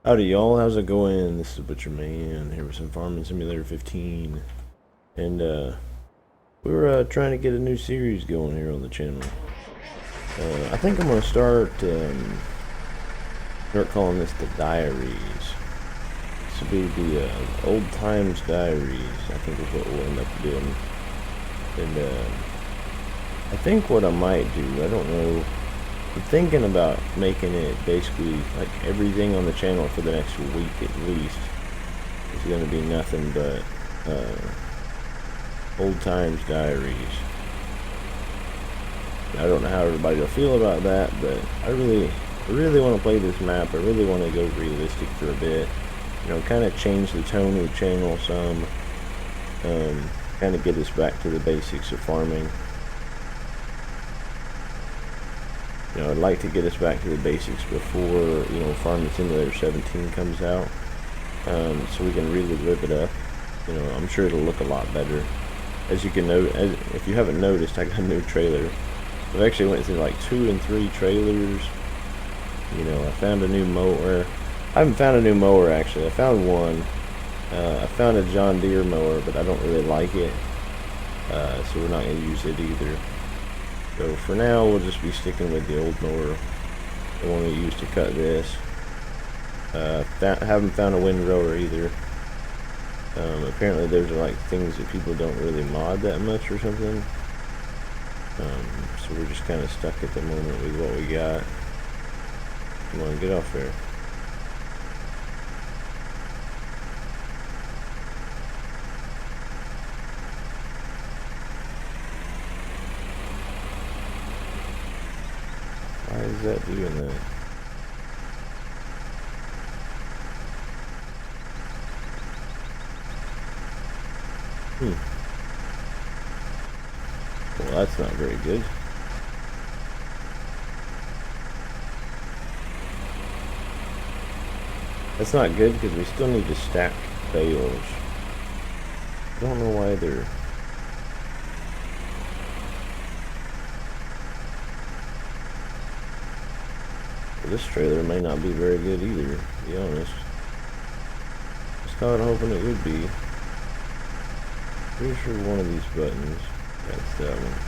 Howdy y'all, how's it going? This is Butcher Man here with some Farming Simulator 15. And we're trying to get a new series going here on the channel. I think I'm gonna start calling this the Diaries. This will be the Old Times Diaries, I think is what we'll end up doing. And I think what I might do, I don't know, I'm thinking about making it basically like everything on the channel for the next week at least is going to be nothing but Old Times Diaries. I don't know how everybody will feel about that, but I really want to play this map. I really want to go realistic for a bit. You know, kind of change the tone of the channel some. Kind of get us back to the basics of farming. You know, I'd like to get us back to the basics before, you know, Farming Simulator 17 comes out, so we can really live it up. You know, I'm sure it'll look a lot better. As you can note, if you haven't noticed, I got a new trailer. I've actually went through like 2 and 3 trailers. You know, I found a new mower. I haven't found a new mower actually. I found one. I found a John Deere mower, but I don't really like it, so we're not going to use it either. So for now, we'll just be sticking with the old mower, the one we used to cut this. Haven't found a windrower either. Apparently those are like things that people don't really mod that much or something. So we're just kind of stuck at the moment with what we got. Come on, get off there. Why is that doing that? Well, that's not very good. That's not good because we still need to stack bales. I don't know why they're... This trailer may not be very good either, to be honest. I was kind of hoping it would be. Pretty sure one of these buttons, that's that one.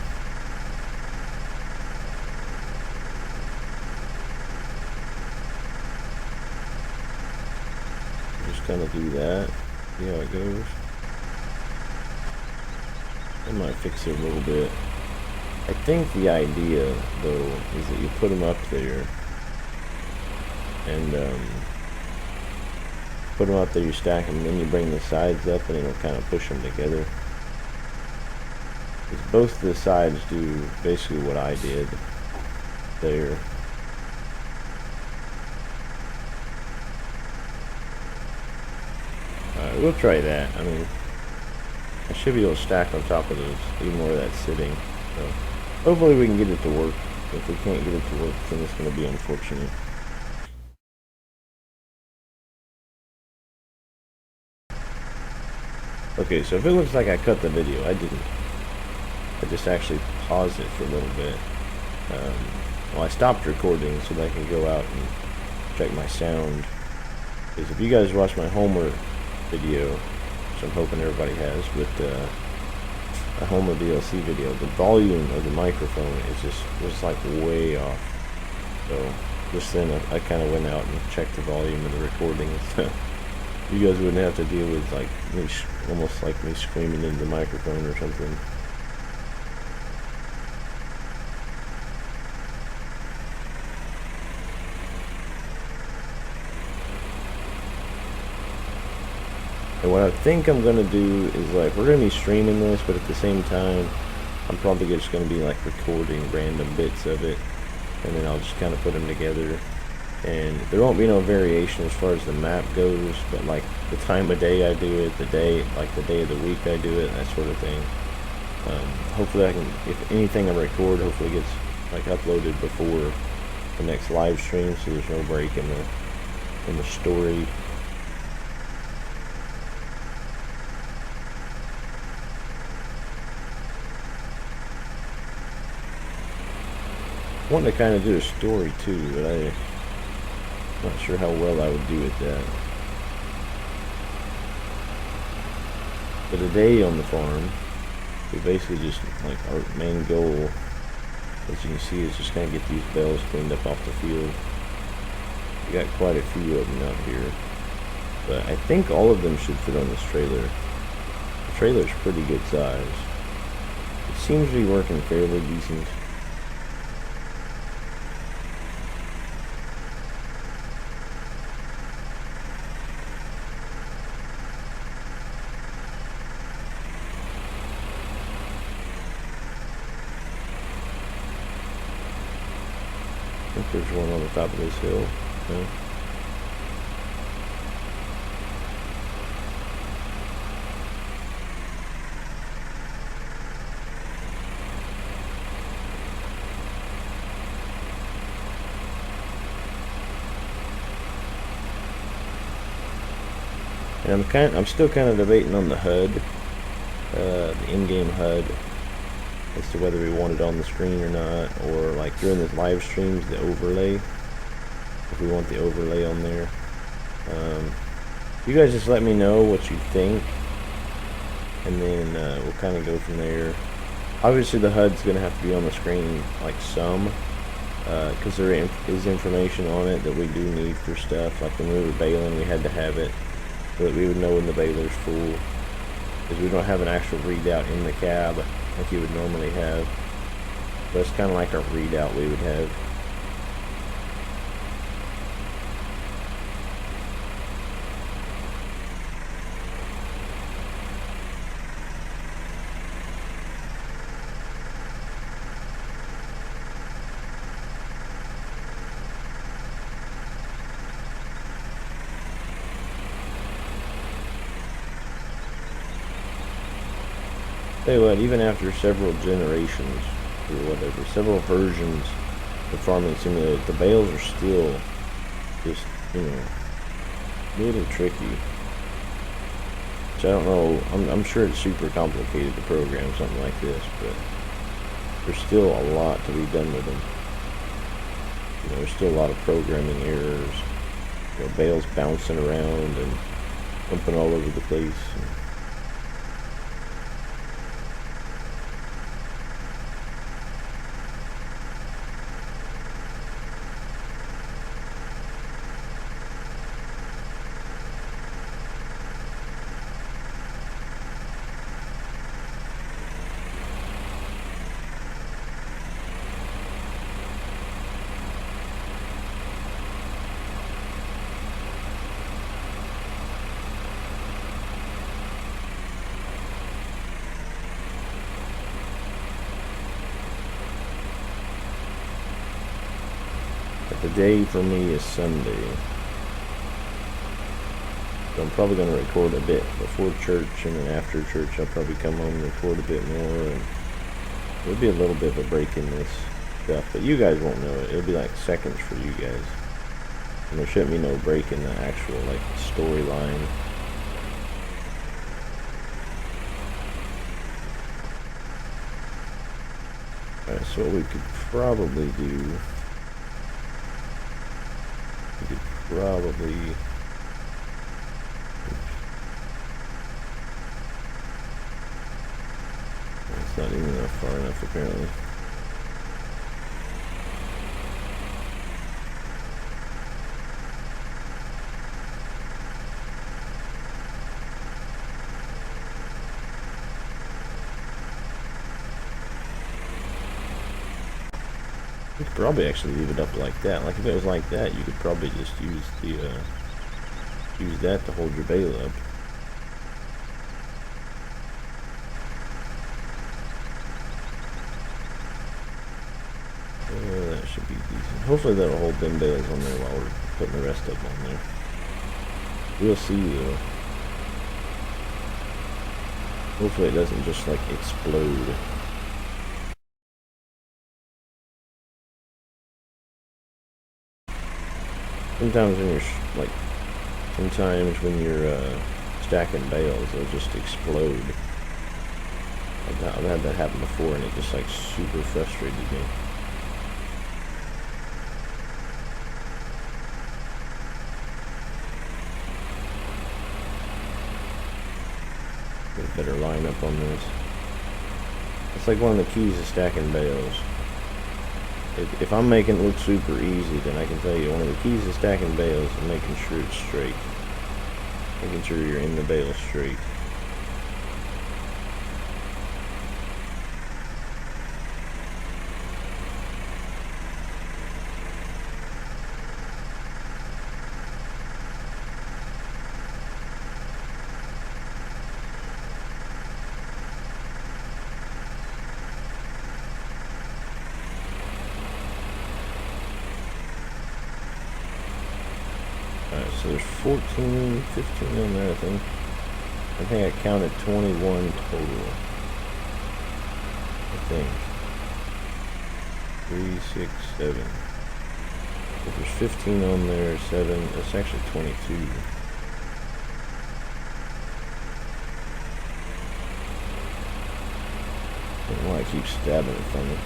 Just kind of do that, see how it goes. I might fix it a little bit. I think the idea, though, is that you put them up there. And put them up there, you stack them, and then you bring the sides up and it'll kind of push them together. Because both the sides do basically what I did there. Alright, we'll try that. I mean, I should be able to stack on top of those, even more of that sitting. So hopefully we can get it to work. If we can't get it to work, then it's going to be unfortunate. Okay, so if it looks like I cut the video, I didn't. I just actually paused it for a little bit. Well, I stopped recording so that I can go out and check my sound. Because if you guys watch my Homer video, which I'm hoping everybody has, with a Homer DLC video, the volume of the microphone was like way off. So just then I kind of went out and checked the volume of the recording and stuff. You guys wouldn't have to deal with like me, almost like me screaming into the microphone or something. And what I think I'm gonna do is like we're gonna be streaming this, but at the same time, I'm probably just gonna be like recording random bits of it, and then I'll just kind of put them together. And there won't be no variation as far as the map goes, but like the time of day I do it, the day of the week I do it, that sort of thing. Hopefully I can, if anything I record, hopefully gets like uploaded before the next live stream, so there's no break in the story. I wanted to kind of do a story too, but Not sure how well I would do at that. But a day on the farm, we basically just, like, our main goal, as you can see, is just kind of get these bales cleaned up off the field. We got quite a few of them out here, but I think all of them should fit on this trailer. The trailer's pretty good size. It seems to be working fairly decent. I think there's one on the top of this hill. No? And I'm still kind of debating on the HUD, the in-game HUD, as to whether we want it on the screen or not, or like during the live streams, the overlay, if we want the overlay on there. You guys just let me know what you think, and then we'll kind of go from there. Obviously the HUD's going to have to be on the screen, like some, because there is information on it that we do need for stuff. Like when we were baling, we had to have it so that we would know when the baler's full, because we don't have an actual readout in the cab like you would normally have. But it's kind of like our readout we would have. Tell you what, even after several generations, or whatever, several versions of Farming Simulator, the bales are still just, you know, a little tricky. Which I don't know, I'm sure it's super complicated to program something like this, but there's still a lot to be done with them. You know, there's still a lot of programming errors, you know, bales bouncing around and jumping all over the place. The day for me is Sunday, so I'm probably going to record a bit before church, and then after church I'll probably come home and record a bit more, and there'll be a little bit of a break in this stuff, but you guys won't know it. It'll be like seconds for you guys, and there shouldn't be no break in the actual like storyline. Alright, so what we could probably do, we could probably, it's not even that far enough apparently. You could probably actually leave it up like that. Like if it was like that, you could probably just use the use that to hold your bale up. That should be decent. Hopefully that'll hold them bales on there while we're putting the rest of them on there. We'll see though. Hopefully it doesn't just like explode. Sometimes when you're stacking bales, they'll just explode. I've had that happen before, and it just like super frustrated me. get better lineup on this. It's like one of the keys to stacking bales. If I'm making it look super easy, then I can tell you one of the keys to stacking bales is making sure it's straight. Making sure you're in the bale straight. Alright, so there's 14, 15 in there, I think. I think I counted 21 total. I think. 3, 6, 7. If there's 15 on there, 7, that's actually 22. I don't know why I keep stabbing it from it.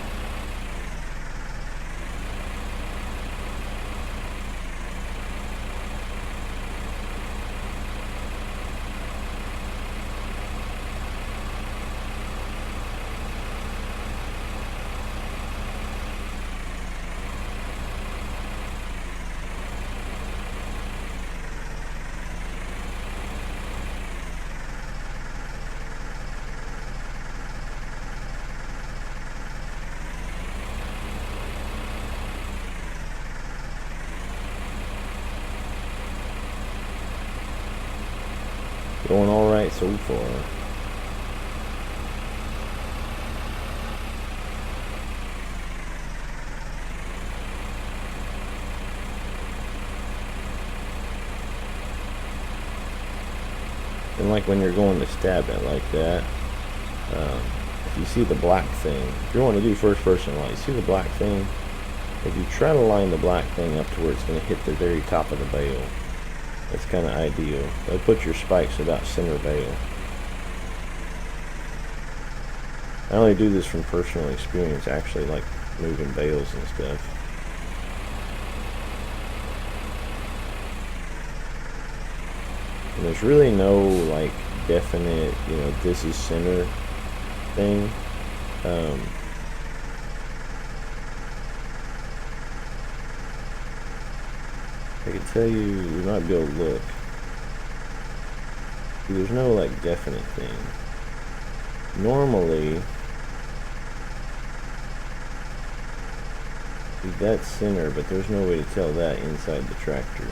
Going all right so far. And like when you're going to stab it like that, if you see the black thing, if you want to do first person light, you see the black thing, if you try to line the black thing up to where it's going to hit the very top of the bale, that's kind of ideal. But put your spikes about center bale. I only do this from personal experience, actually, like moving bales and stuff. And there's really no like definite, you know, this is center thing. I can tell you might be able to look. There's no like definite thing. Normally, that's center, but there's no way to tell that inside the tractor.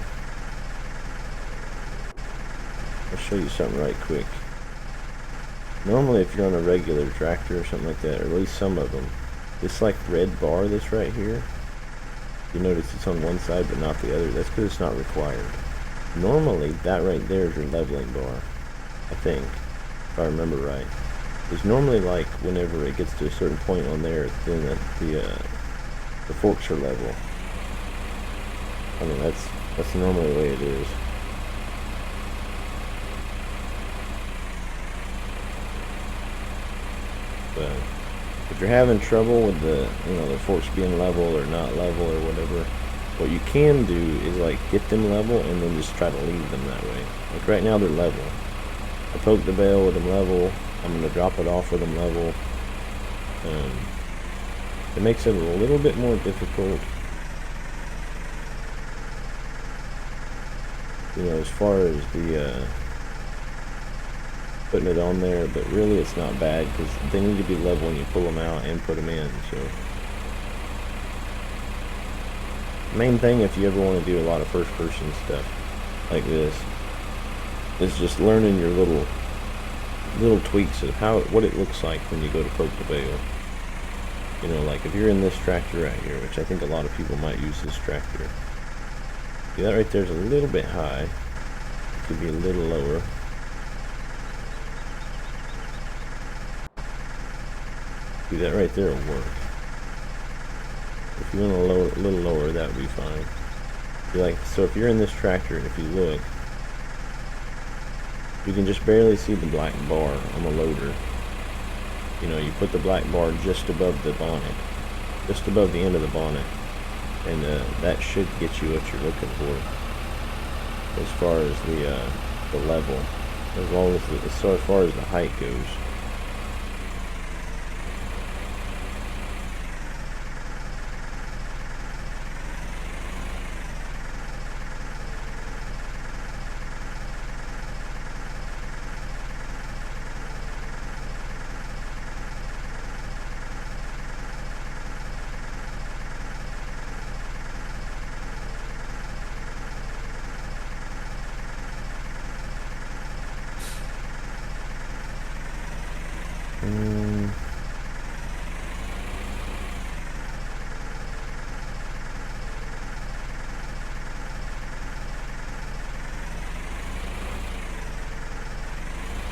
I'll show you something right quick. Normally, if you're on a regular tractor or something like that, or at least some of them, this like red bar that's right here, you notice it's on one side but not the other. That's because it's not required. Normally, that right there is your leveling bar, I think, if I remember right. It's normally like whenever it gets to a certain point on there, then the forks are level. I mean, that's normally the way it is. But if you're having trouble with the, you know, the forks being level or not level or whatever, what you can do is like get them level and then just try to leave them that way. Like right now they're level. I poke the bale with them level. I'm going to drop it off with them level. It makes it a little bit more difficult, you know, as far as the putting it on there, but really it's not bad because they need to be level when you pull them out and put them in. So main thing, if you ever want to do a lot of first person stuff like this, is just learning your little tweaks of what it looks like when you go to poke the bale. You know, like if you're in this tractor right here, which I think a lot of people might use this tractor. See, that right there's a little bit high. It could be a little lower. See, that right there will work. If you want a little lower, that would be fine. So if you're in this tractor, and if you look, you can just barely see the black bar on the loader. You know, you put the black bar just above the bonnet, just above the end of the bonnet, and that should get you what you're looking for as far as the level. as long as so as far as the height goes.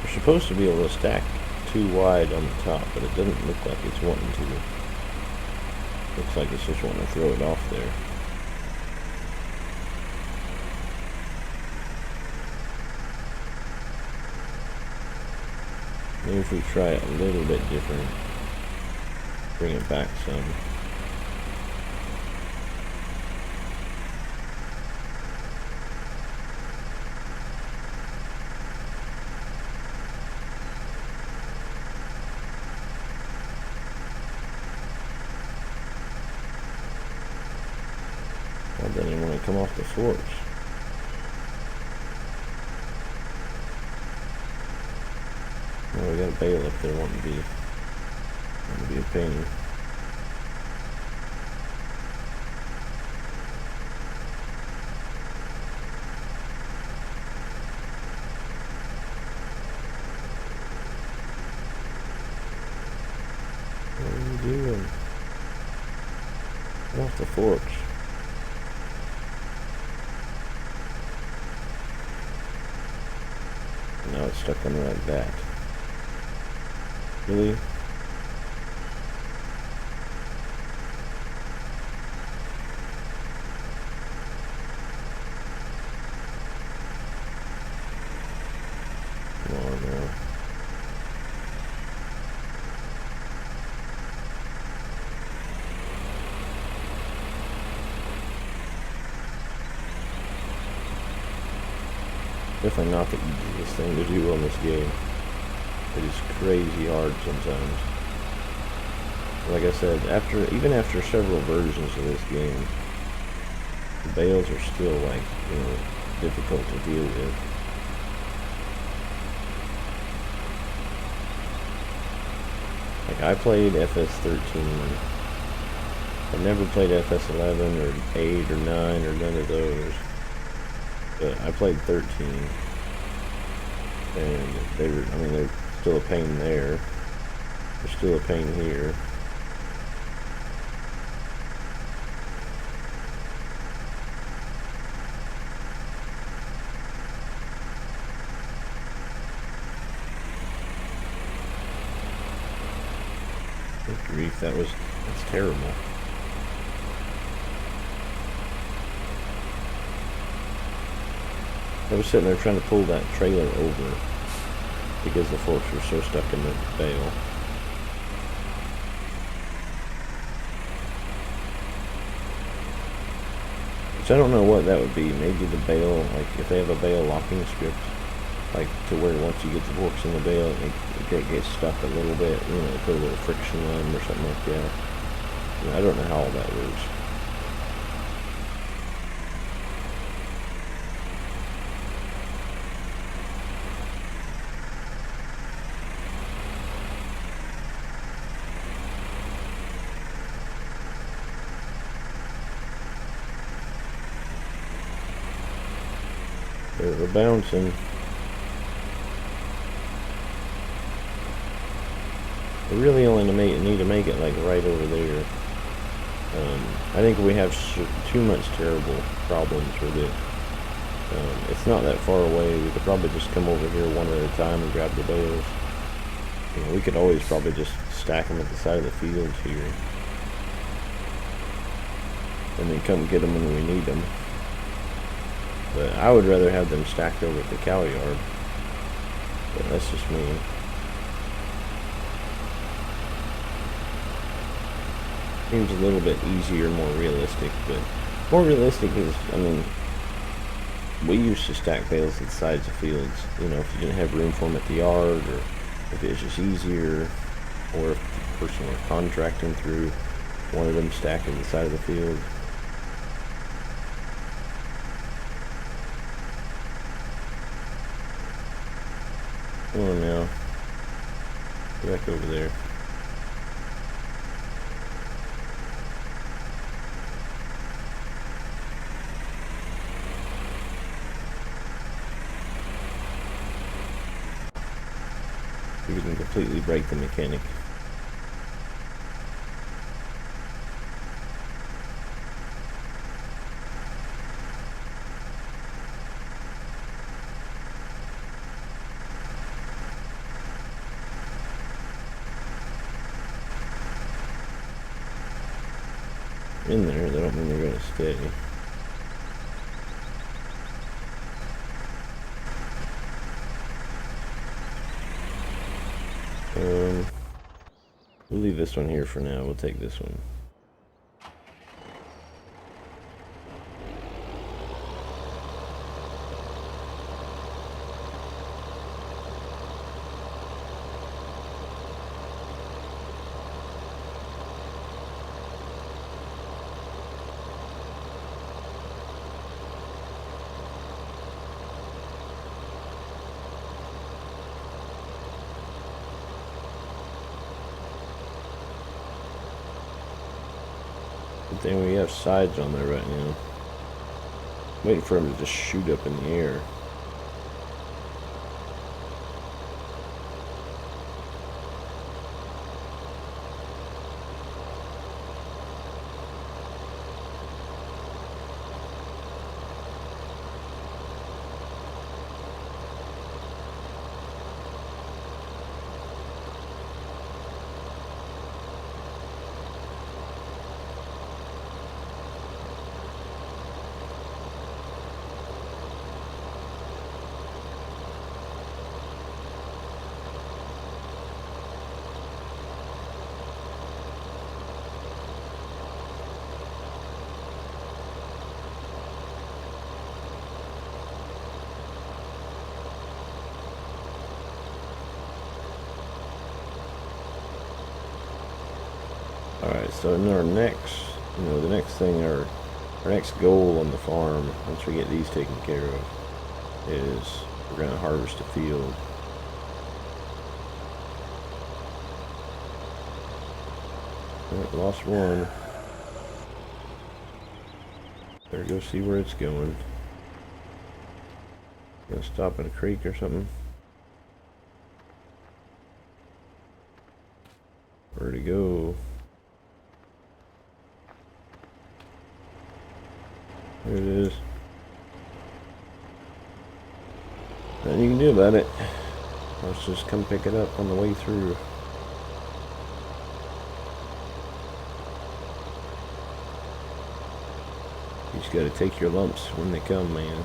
We're supposed to be able to stack 2 wide on the top, but it doesn't look like it's wanting to. Looks like it's just wanting to throw it off there. Maybe if we try it a little bit different, bring it back some. Well, then you want to come off the forks. Oh, we got a bale up there wanting to be a pain. What are you doing? Come off the forks. Now it's stuck on like that. Really? Come on now. Definitely not the easiest thing to do on this game. It is crazy hard sometimes. Like I said, even after several versions of this game, the bales are still like, difficult to deal with. Like I played FS15. I've never played FS11 or 8 or 9 or none of those. But I played 13. And they're still a pain there. They're still a pain here. Good grief, that's terrible. I was sitting there trying to pull that trailer over because the forks were so stuck in the bale. Which I don't know what that would be. Maybe the bale, like if they have a bale locking script, like to where once you get the forks in the bale, it gets stuck a little bit, put a little friction on them or something like that. I don't know how all that works. They're bouncing. We really only need to make it like right over there. I think we have too much terrible problems with it. It's not that far away. We could probably just come over here one at a time and grab the bales. We could always probably just stack them at the side of the field here. And then come get them when we need them. But I would rather have them stacked over at the cow yard. But that's just me. Seems a little bit easier, more realistic. But more realistic is, we used to stack bales at the sides of fields. You know, if you didn't have room for them at the yard, or if it was just easier, or if the person were contracting through, wanted them stacked at the side of the field. Come on now. Go back over there. We can completely break the mechanic. In there, they don't mean they're going to stay. We'll leave this one here for now. We'll take this one. Good thing we have sides on there right now. Waiting for them to just shoot up in the air. Alright, so in our next, the next thing, our next goal on the farm, once we get these taken care of, is we're going to harvest a field. Alright, lost one. Better go see where it's going. Gonna stop in a creek or something. Where'd it go? There it is. Nothing you can do about it. Let's just come pick it up on the way through. You just gotta take your lumps when they come, man.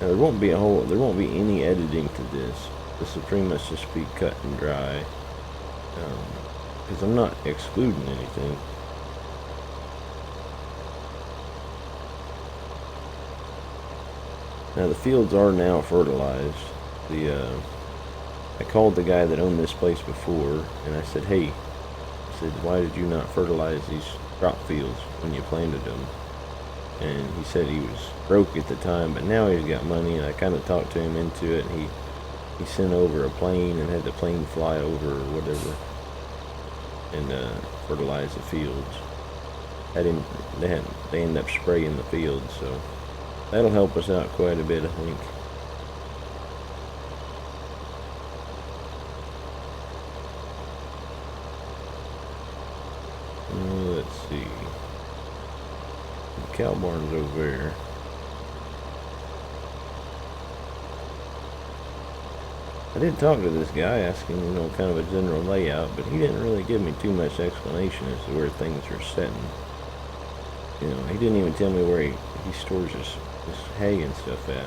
Now, there won't be any editing to this. This will pretty much just be cut and dry. Because I'm not excluding anything. Now the fields are now fertilized. I called the guy that owned this place before, and I said, hey, why did you not fertilize these crop fields when you planted them? And he said he was broke at the time, but now he's got money, and I kind of talked to him into it, and he sent over a plane and had the plane fly over or whatever and fertilize the fields. They end up spraying the fields, so that'll help us out quite a bit, I think. Let's see. The cow barn's over there. I did talk to this guy asking, kind of a general layout, but he didn't really give me too much explanation as to where things are setting. He didn't even tell me where he stores his hay and stuff at.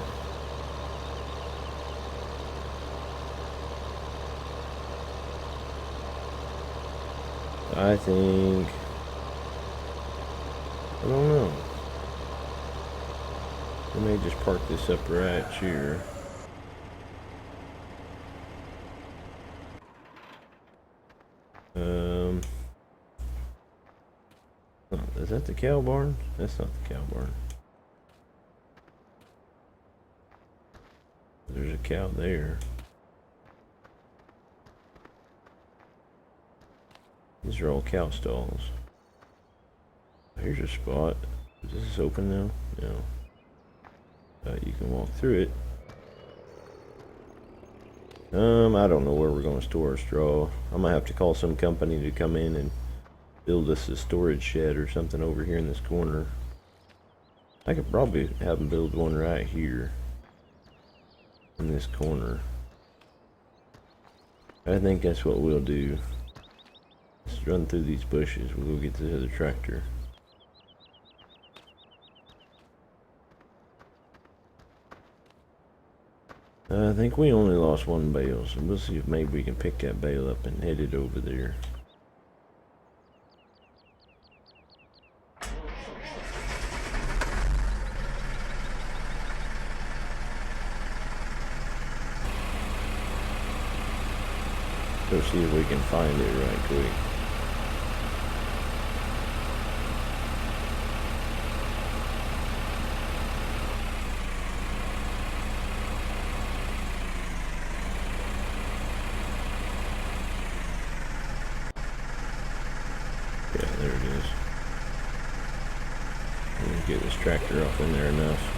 I think I don't know. We may just park this up right here. Is that the cow barn? That's not the cow barn. There's a cow there. These are all cow stalls. Here's a spot. Is this open now? No. You can walk through it. I don't know where we're going to store our straw. I might have to call some company to come in and build us a storage shed or something over here in this corner. I could probably have them build one right here in this corner. I think that's what we'll do. Let's run through these bushes. We'll go get the other tractor. I think we only lost one bale, so we'll see if maybe we can pick that bale up and head it over there. Go see if we can find it right quick. Yeah, there it is. We can get this tractor off in there enough.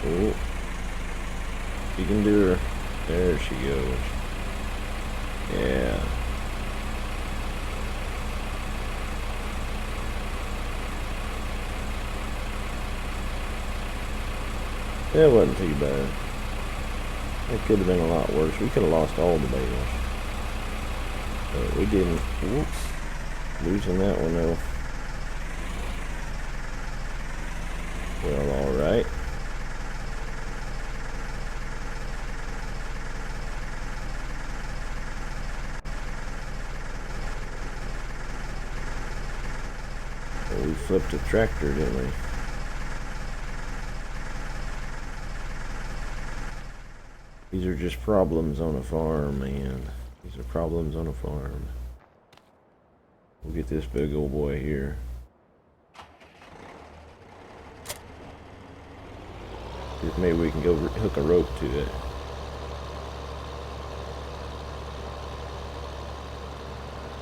Oh, you can do her. There she goes. Yeah. That wasn't too bad. That could have been a lot worse. We could have lost all the bales. But we didn't. Whoops. Losing that one though. Well, alright. Well, we flipped the tractor, didn't we? These are just problems on a farm, man. These are problems on a farm. We'll get this big old boy here. Maybe we can go hook a rope to it.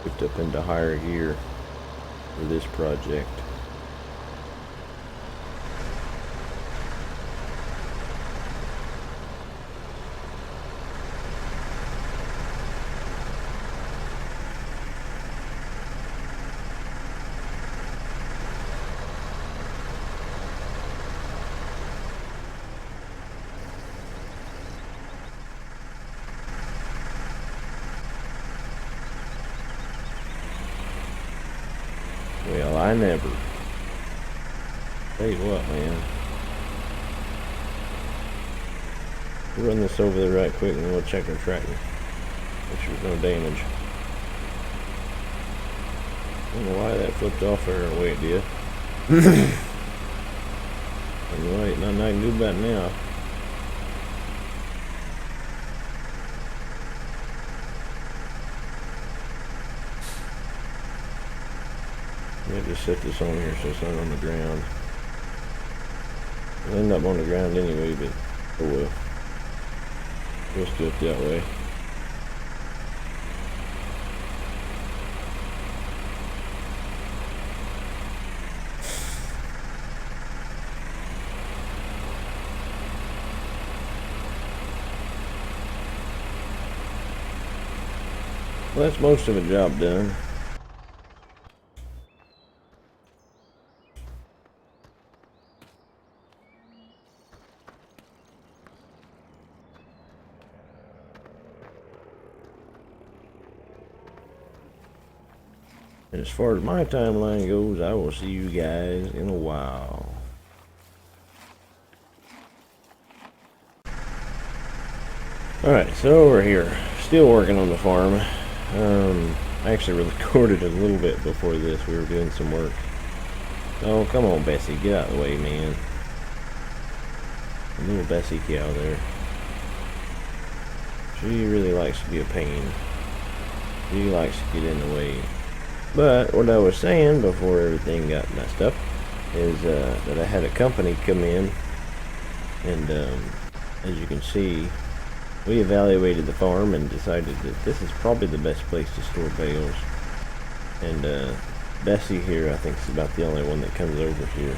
Whipped up into higher gear for this project. Well, I never. Tell you what, man. We'll run this over there right quick and then we'll check our tractor. Make sure there's no damage. I don't know why that flipped off there. Wait, it did. Alright, nothing I can do about it now. Maybe just set this on here so it's not on the ground. It'll end up on the ground anyway, but oh well. We'll just do it that way. Well, that's most of the job done. And as far as my timeline goes, I will see you guys in a while. Alright, so we're here. Still working on the farm. I actually recorded a little bit before this. We were doing some work. Oh, come on, Bessie. Get out of the way, man. A little Bessie cow there. She really likes to be a pain. She likes to get in the way. But what I was saying before everything got messed up is that I had a company come in, and as you can see, we evaluated the farm and decided that this is probably the best place to store bales. And Bessie here, I think, is about the only one that comes over here.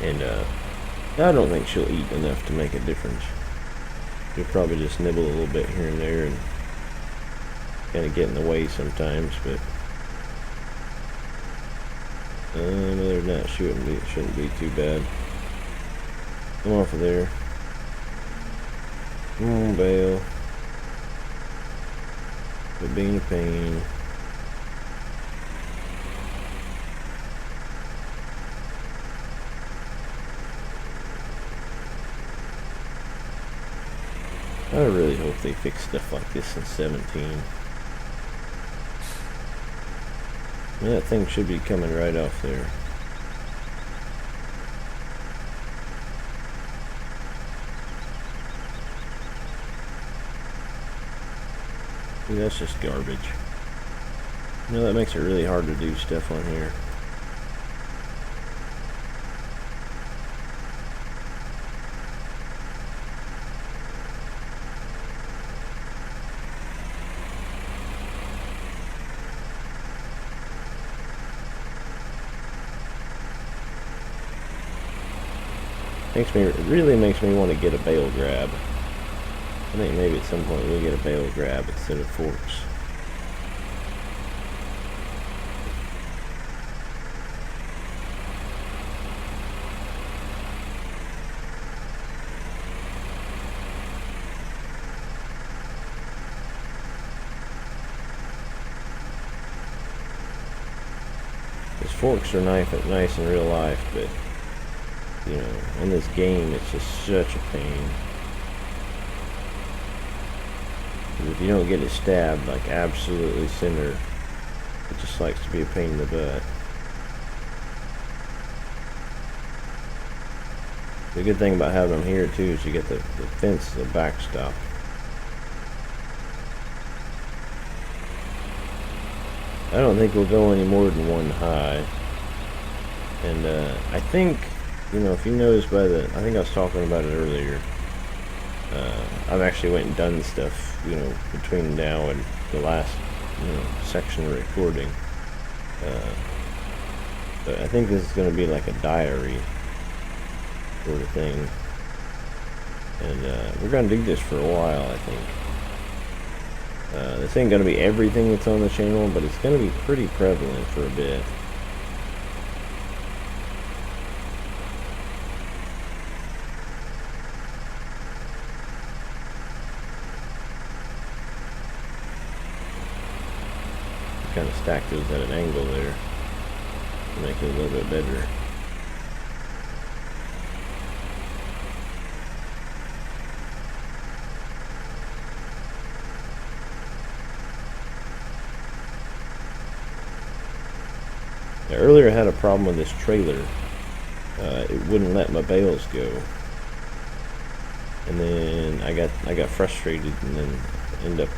And I don't think she'll eat enough to make a difference. She'll probably just nibble a little bit here and there and kind of get in the way sometimes, but other than that, shouldn't be too bad. Come off of there. Come on, Bale. Quit being a pain. I really hope they fix stuff like this in 17. I mean, that thing should be coming right off there. See, that's just garbage. You know, that makes it really hard to do stuff on here. It really makes me want to get a bale grab. I think maybe at some point we'll get a bale grab instead of forks. These forks are nice in real life, but you know, in this game, it's just such a pain. If you don't get it stabbed, like absolutely center, it just likes to be a pain in the butt. The good thing about having them here too is you get the fence as a backstop. I don't think we'll go any more than one high. And I think, you know, if you notice I think I was talking about it earlier, I've actually went and done stuff, you know, between now and the last, you know, section of recording. But I think this is going to be like a diary sort of thing. And we're going to do this for a while, I think. This ain't going to be everything that's on the channel, but it's going to be pretty prevalent for a bit. Kind of stack those at an angle there to make it a little bit better. Now, earlier I had a problem with this trailer. It wouldn't let my bales go, and then I got frustrated, and then end up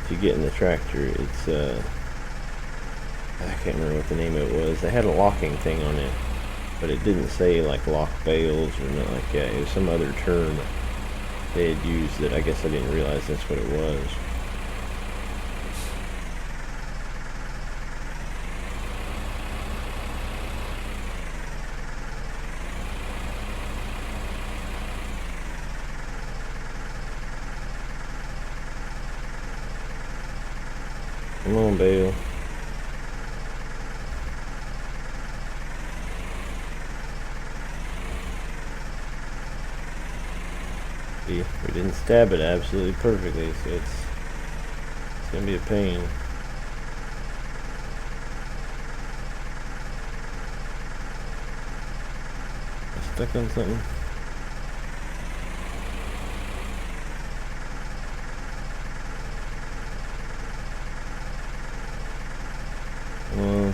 if you get in the tractor, it's I can't remember what the name of it was. They had a locking thing on it, but it didn't say like lock bales or nothing like that. It was some other term they had used that I guess I didn't realize that's what it was. Come on, Bale. See, we didn't stab it absolutely perfectly, so it's gonna be a pain. Stuck on something. Well,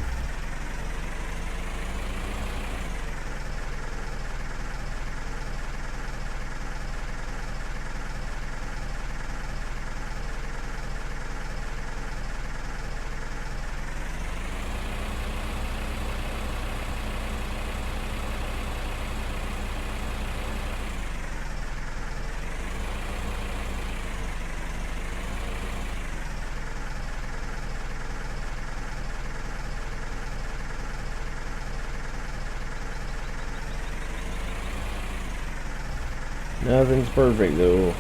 nothing's perfect though.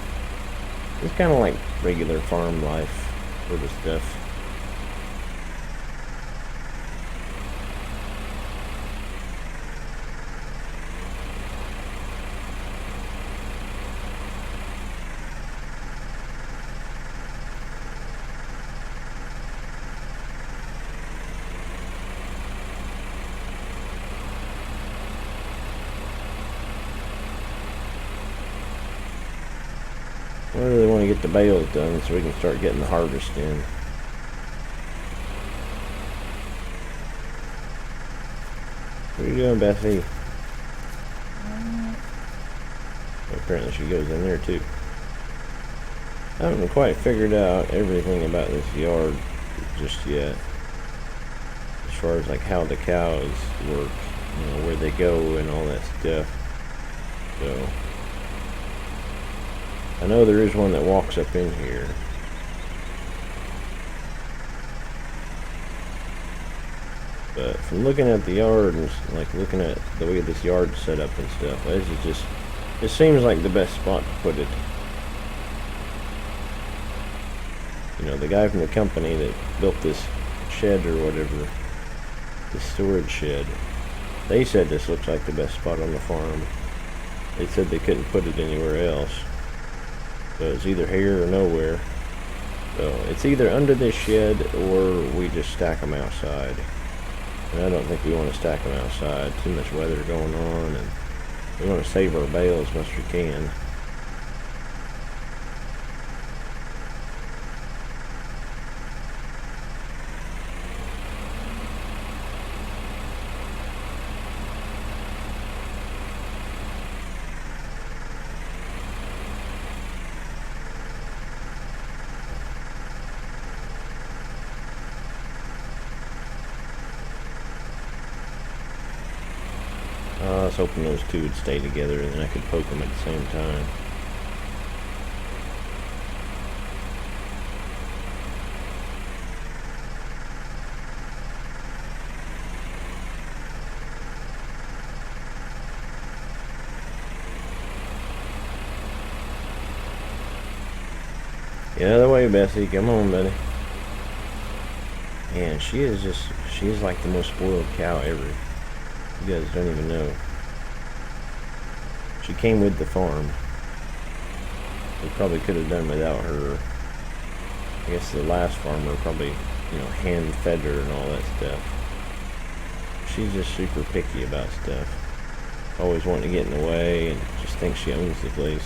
It's kind of like regular farm life sort of stuff. I really want to get the bales done so we can start getting the harvest in. What are you doing, Bessie? Apparently she goes in there too. I haven't quite figured out everything about this yard just yet. As far as like how the cows work, you know, where they go and all that stuff. So I know there is one that walks up in here. But from looking at the yard and like looking at the way this yard's set up and stuff, this is just, it seems like the best spot to put it. You know, the guy from the company that built this shed or whatever, this storage shed, they said this looks like the best spot on the farm. They said they couldn't put it anywhere else. So it's either here or nowhere. So it's either under this shed or we just stack them outside. And I don't think we want to stack them outside. Too much weather going on, and we want to save our bale as much as we can. I was hoping those two would stay together and then I could poke them at the same time. Get out of the way, Bessie. Come on, buddy. Man, she's like the most spoiled cow ever. You guys don't even know. She came with the farm. We probably could have done without her. I guess the last farmer probably, you know, hand fed her and all that stuff. She's just super picky about stuff. Always wanting to get in the way and just thinks she owns the place.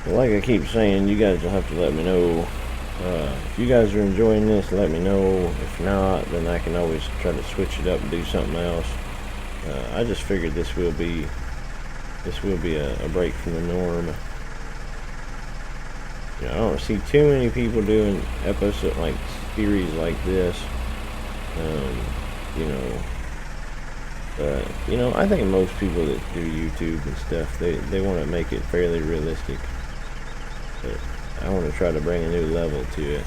Like I keep saying, you guys will have to let me know. If you guys are enjoying this, let me know. If not, then I can always try to switch it up and do something else. I just figured this will be a break from the norm. You know, I don't see too many people doing episodes like series like this. you know. But, you know, I think most people that do YouTube and stuff, they want to make it fairly realistic. But I want to try to bring a new level to it.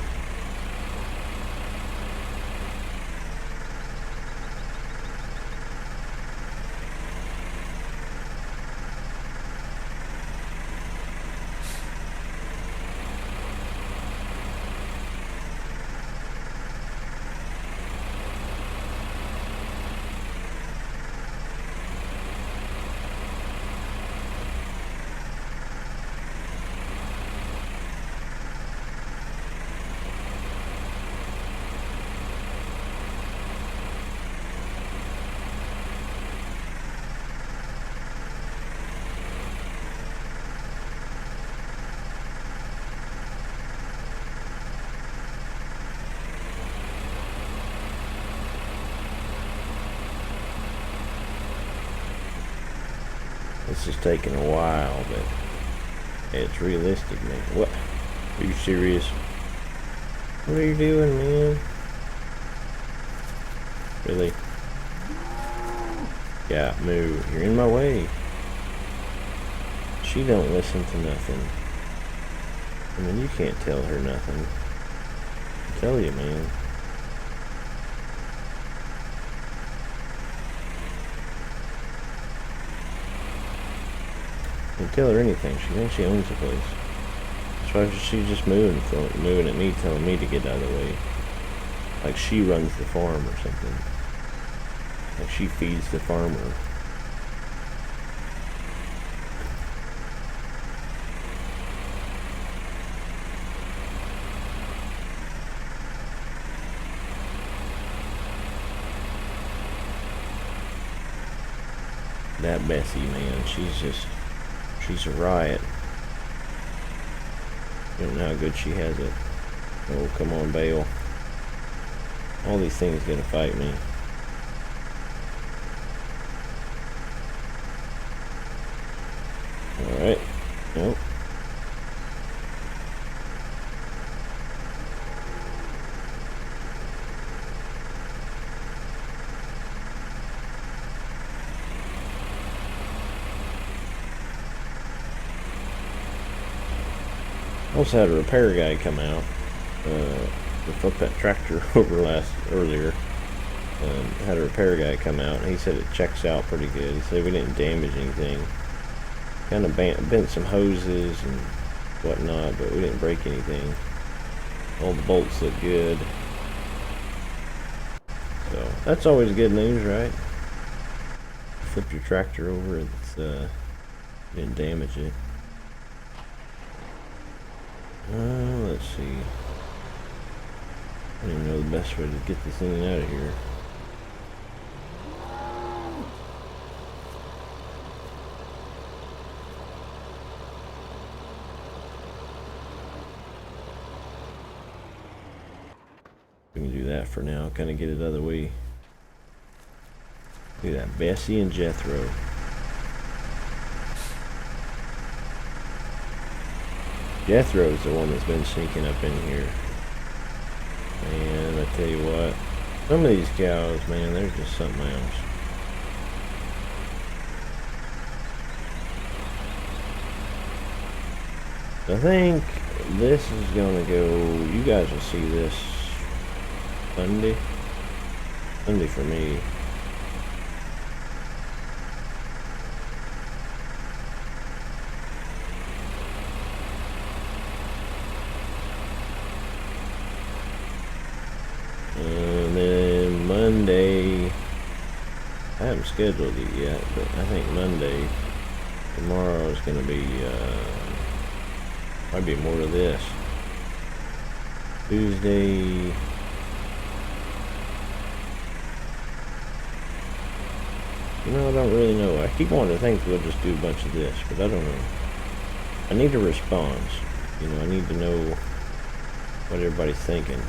This is taking a while, but it's realistic, man. What? Are you serious? What are you doing, man? Really? Yeah, move. You're in my way. She don't listen to nothing. I mean, you can't tell her nothing. I tell you, man. You tell her anything. She thinks she owns the place. That's why she's just moving at me, telling me to get out of the way. Like she runs the farm or something. Like she feeds the farmer. That Bessie, man, she's a riot. You don't know how good she has it. Oh, come on, Bale. All these things gonna fight me. Alright. Nope. Also had a repair guy come out to flip that tractor over earlier. Had a repair guy come out, and he said it checks out pretty good. He said we didn't damage anything. Kind of bent some hoses and whatnot, but we didn't break anything. All the bolts look good. So that's always good news, right? Flip your tractor over, it's didn't damage it. Let's see. I don't even know the best way to get this thing out of here. We can do that for now, kind of get it out of the way. Look at that, Bessie and Jethro. Jethro's the one that's been sneaking up in here. Man, I tell you what. Some of these cows, man, they're just something else. I think this is gonna go, you guys will see this Sunday. Sunday for me. And then Monday, I haven't scheduled it yet, but I think Monday, tomorrow is going to be, might be more of this. Tuesday, you know, I don't really know. I keep wanting to think we'll just do a bunch of this, but I don't know. I need a response. You know, I need to know what everybody's thinking.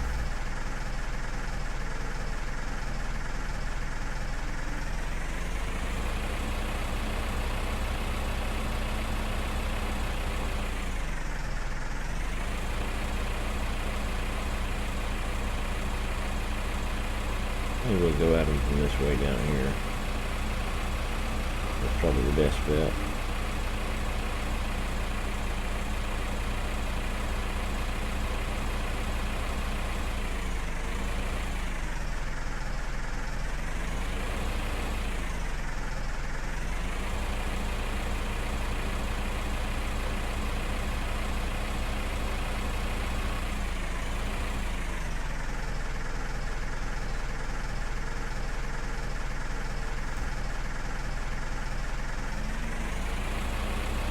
Maybe we'll go at them from this way down here. That's probably the best bet.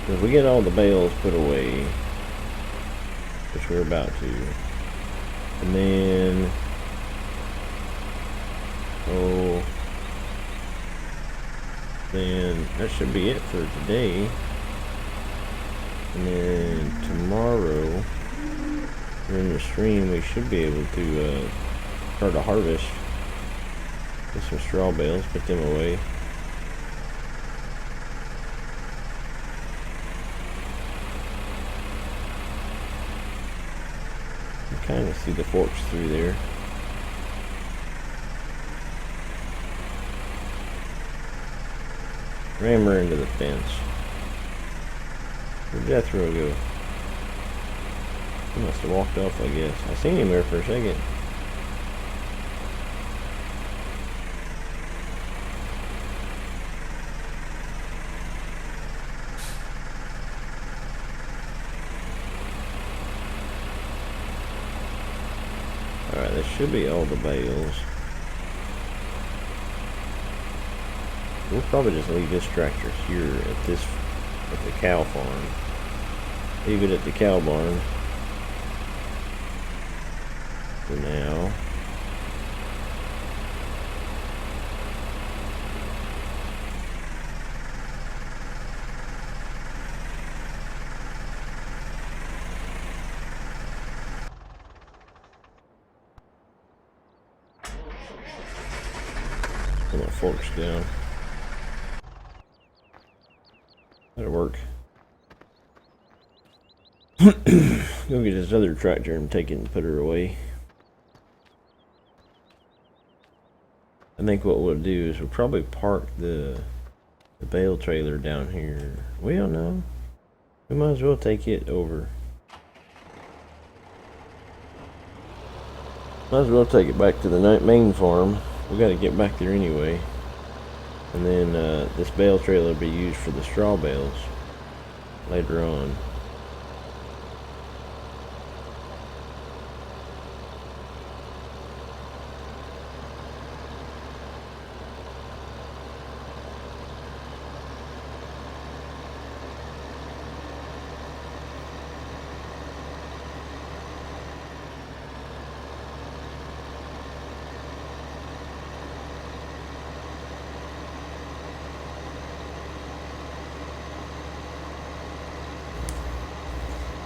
If we get all the bales put away, which we're about to, and then, then that should be it for today. And then tomorrow, during the stream, we should be able to start a harvest. Get some straw bales, put them away. Kind of see the forks through there. Ram her into the fence. Where'd Jethro go? He must have walked off, I guess. I seen him there for a second. Alright, that should be all the bales. We'll probably just leave this tractor here at the cow farm. Leave it at the cow barn for now. Put my forks down. That'll work. Go get this other tractor and take it and put her away. I think what we'll do is we'll probably park the bale trailer down here. We don't know. We might as well take it over. Might as well take it back to the main farm. We got to get back there anyway. And then this bale trailer will be used for the straw bales later on.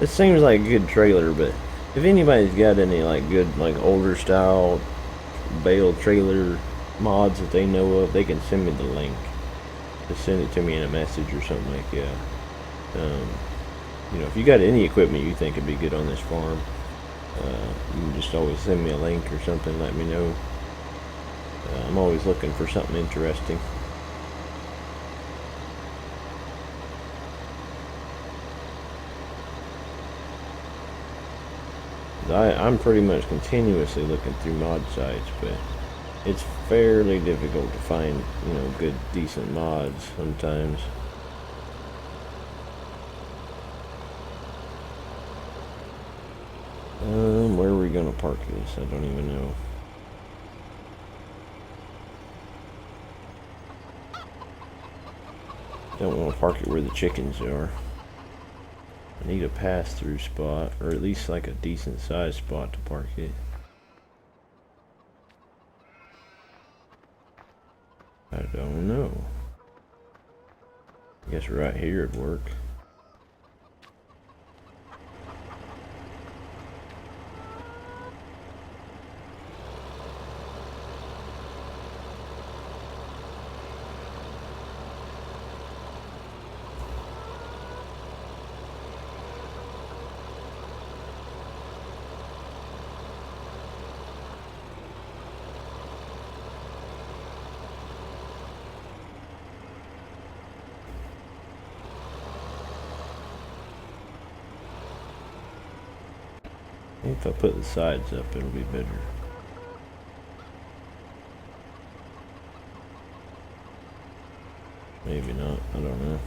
It seems like a good trailer, but if anybody's got any like good older style bale trailer mods that they know of, they can send me the link. Just send it to me in a message or something like that. You know, if you got any equipment you think would be good on this farm, you can just always send me a link or something, let me know. I'm always looking for something interesting. I'm pretty much continuously looking through mod sites, but it's fairly difficult to find, you know, good, decent mods sometimes. Where are we gonna park this? I don't even know. Don't want to park it where the chickens are. I need a pass-through spot, or at least like a decent sized spot to park it. I don't know. I guess right here would work. If I put the sides up, it'll be better. Maybe not, I don't know.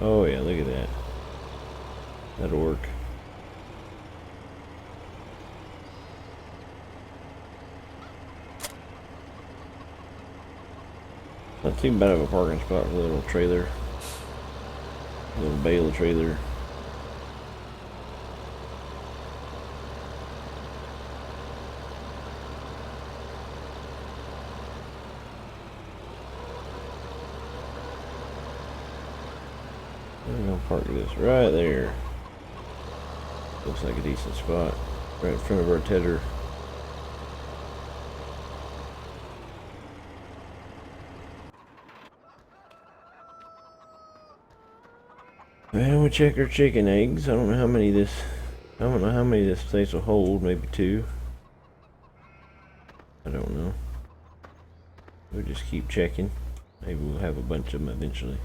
Oh yeah, look at that. That'll work. Not too bad of a parking spot for a little trailer. A little Bale trailer. I'm gonna park this right there. Looks like a decent spot. Right in front of our tedder. Well, we check our chicken eggs. I don't know how many this place will hold. Maybe 2. I don't know. We'll just keep checking. Maybe we'll have a bunch of them eventually.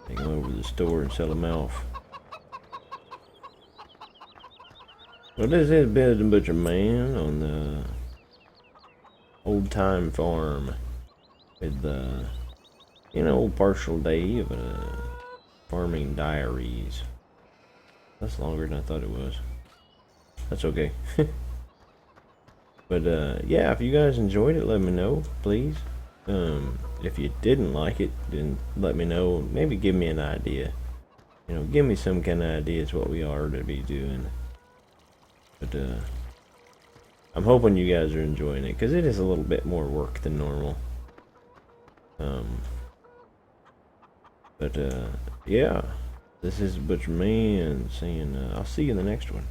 Take them over to the store and sell them off. Well, this is Bed and Butcher Man on the old time farm with the, partial day of farming diaries. That's longer than I thought it was. That's okay. But yeah, if you guys enjoyed it, let me know, please. If you didn't like it, then let me know. Maybe give me an idea. Give me some kind of ideas what we are to be doing. But I'm hoping you guys are enjoying it, because it is a little bit more work than normal. But yeah, this is Butcher Man saying I'll see you in the next one.